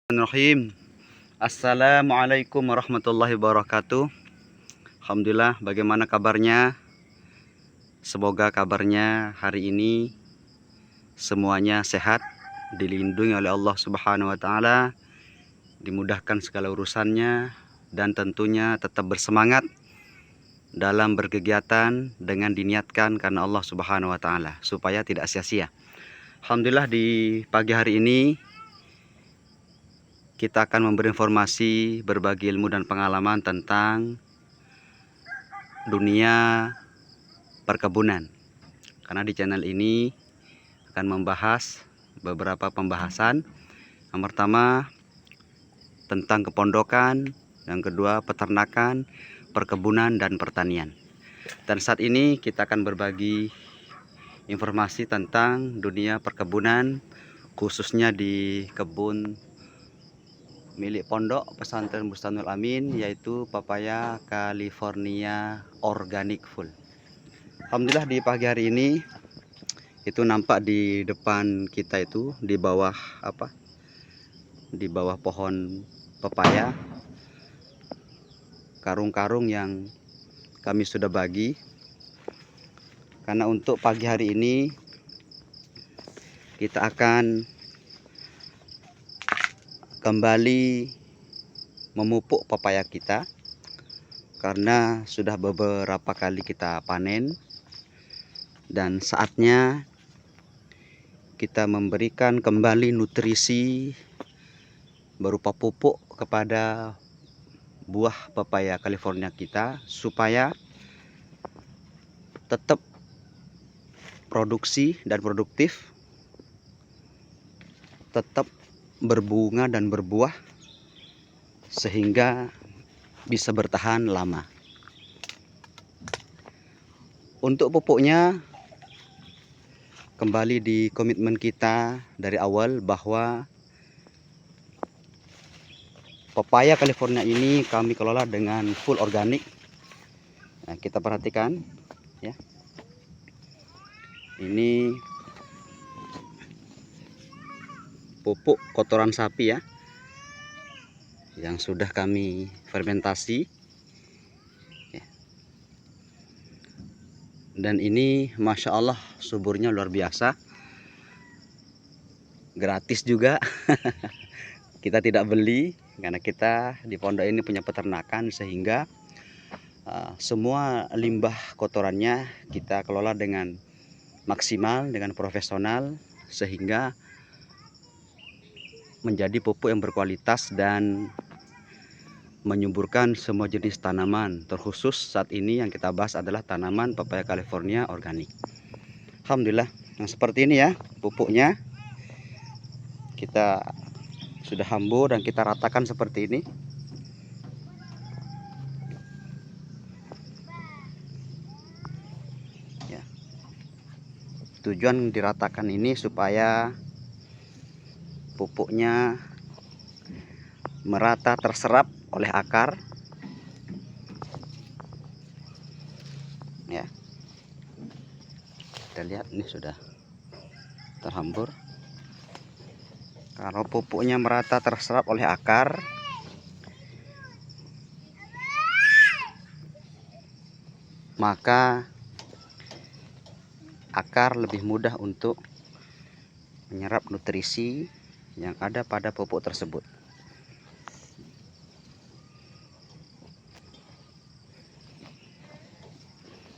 Bismillahirrahmanirrahim. Assalamualaikum warahmatullahi wabarakatuh. Alhamdulillah, bagaimana kabarnya? Semoga kabarnya hari ini semuanya sehat, dilindungi oleh Allah Subhanahu wa taala, dimudahkan segala urusannya, dan tentunya tetap bersemangat dalam berkegiatan dengan diniatkan karena Allah Subhanahu wa taala supaya tidak sia-sia. Alhamdulillah, di pagi hari ini kita akan memberi informasi, berbagi ilmu dan pengalaman tentang dunia perkebunan. Karena di channel ini akan membahas beberapa pembahasan. Yang pertama tentang kepondokan, yang kedua peternakan, perkebunan dan pertanian. Dan saat ini kita akan berbagi informasi tentang dunia perkebunan, khususnya di kebun milik Pondok Pesantren Bustanul Amin, yaitu Papaya California Organic Full. Alhamdulillah, di pagi hari ini itu nampak di depan kita itu di bawah pohon pepaya, karung-karung yang kami sudah bagi. Karena untuk pagi hari ini kita akan kembali memupuk pepaya kita, karena sudah beberapa kali kita panen dan saatnya kita memberikan kembali nutrisi berupa pupuk kepada buah pepaya California kita supaya tetap produksi dan produktif, tetap berbunga dan berbuah sehingga bisa bertahan lama. Untuk pupuknya, kembali di komitmen kita dari awal bahwa pepaya California ini kami kelola dengan full organik. Nah, kita perhatikan ya. Ini pupuk kotoran sapi ya, yang sudah kami fermentasi ya. Dan ini Masya Allah suburnya luar biasa, gratis juga. Kita tidak beli karena kita di pondok ini punya peternakan, sehingga semua limbah kotorannya kita kelola dengan maksimal, dengan profesional, sehingga menjadi pupuk yang berkualitas dan menyuburkan semua jenis tanaman. Terkhusus saat ini yang kita bahas adalah tanaman pepaya California organik. Alhamdulillah, yang seperti ini ya pupuknya. Kita sudah hambur dan kita ratakan seperti ini. Ya. Tujuan diratakan ini supaya pupuknya merata terserap oleh akar ya. Kita lihat ini sudah terhambur. Kalau pupuknya merata terserap oleh akar, maka akar lebih mudah untuk menyerap nutrisi yang ada pada pupuk tersebut.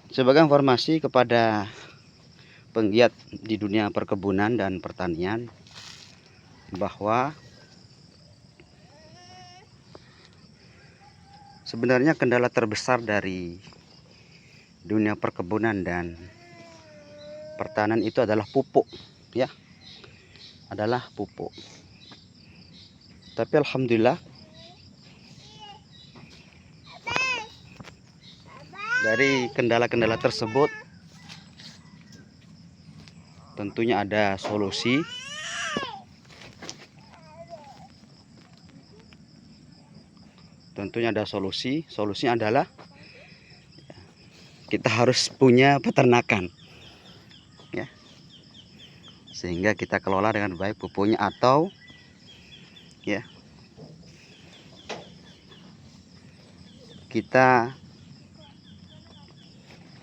Sebagai informasi kepada penggiat di dunia perkebunan dan pertanian, bahwa sebenarnya kendala terbesar dari dunia perkebunan dan pertanian itu adalah pupuk ya, adalah pupuk. Tapi alhamdulillah dari kendala-kendala tersebut tentunya ada solusi. Solusinya adalah kita harus punya peternakan ya, sehingga kita kelola dengan baik pupuknya, atau ya kita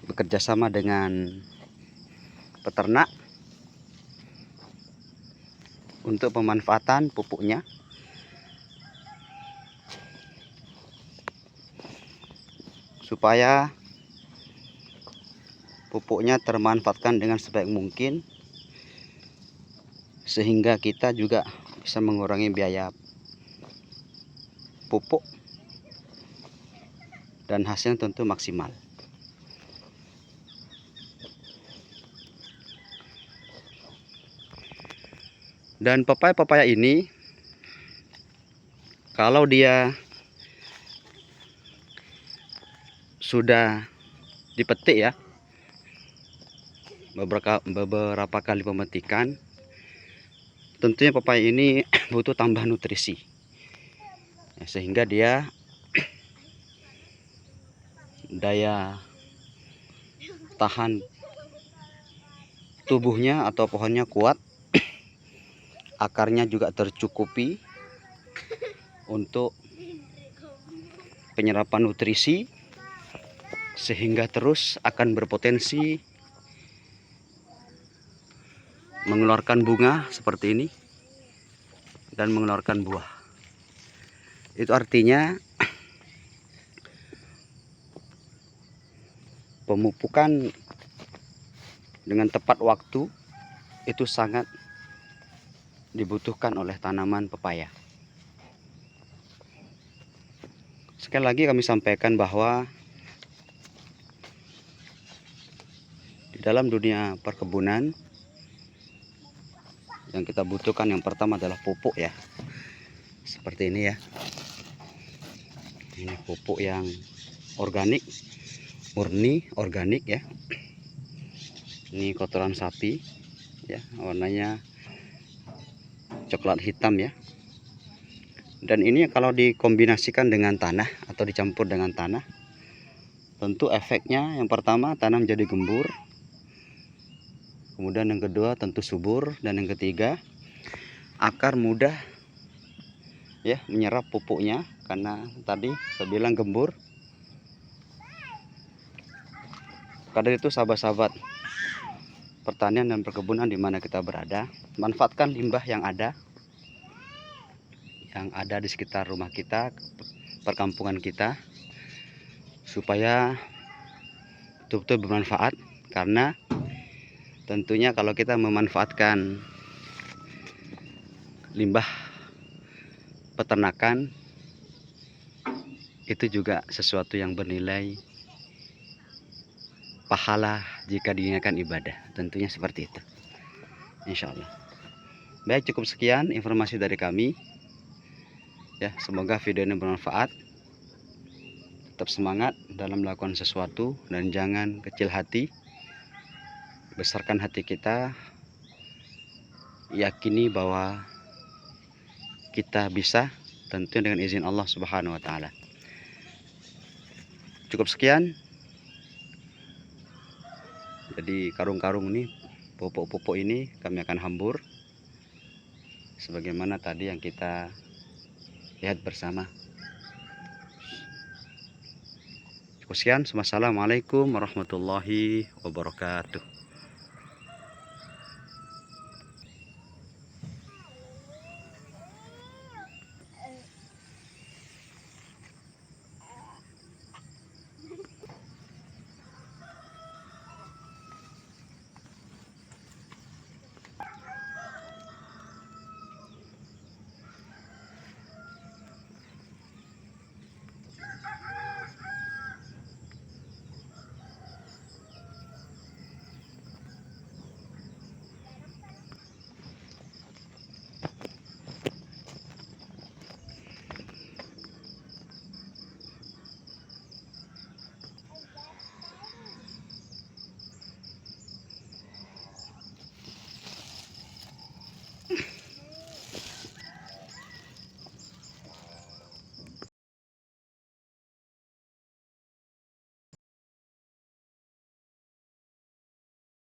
bekerja sama dengan peternak untuk pemanfaatan pupuknya. Supaya pupuknya termanfaatkan dengan sebaik mungkin, sehingga kita juga bisa mengurangi biaya pupuk dan hasilnya tentu maksimal. Dan pepaya ini kalau dia sudah dipetik ya, beberapa kali pemetikan, tentunya pepaya ini butuh tambah nutrisi ya, sehingga dia daya tahan tubuhnya atau pohonnya kuat, akarnya juga tercukupi untuk penyerapan nutrisi, sehingga terus akan berpotensi mengeluarkan bunga seperti ini dan mengeluarkan buah. Itu artinya pemupukan dengan tepat waktu itu sangat dibutuhkan oleh tanaman pepaya. Sekali lagi kami sampaikan bahwa di dalam dunia perkebunan yang kita butuhkan yang pertama adalah pupuk ya. Seperti ini ya. Ini pupuk yang organik, murni organik ya. Ini kotoran sapi ya, warnanya coklat hitam ya. Dan ini kalau dikombinasikan dengan tanah atau dicampur dengan tanah, tentu efeknya yang pertama tanah menjadi gembur, kemudian yang kedua tentu subur, dan yang ketiga akar mudah ya menyerap pupuknya, karena tadi saya bilang gembur. Karena itu sahabat-sahabat pertanian dan perkebunan di mana kita berada, manfaatkan limbah yang ada di sekitar rumah kita, perkampungan kita, supaya betul-betul bermanfaat. Karena tentunya kalau kita memanfaatkan limbah peternakan, itu juga sesuatu yang bernilai pahala jika diniatkan ibadah. Tentunya seperti itu, insya Allah. Baik, cukup sekian informasi dari kami ya. Semoga video ini bermanfaat. Tetap semangat dalam melakukan sesuatu dan jangan kecil hati. Besarkan hati kita, yakini bahwa kita bisa, tentunya dengan izin Allah Subhanahu wa Ta'ala. Cukup sekian. Jadi karung-karung ini, pupuk-pupuk ini kami akan hambur sebagaimana tadi yang kita lihat bersama. Cukup sekian. Wassalamualaikum warahmatullahi wabarakatuh.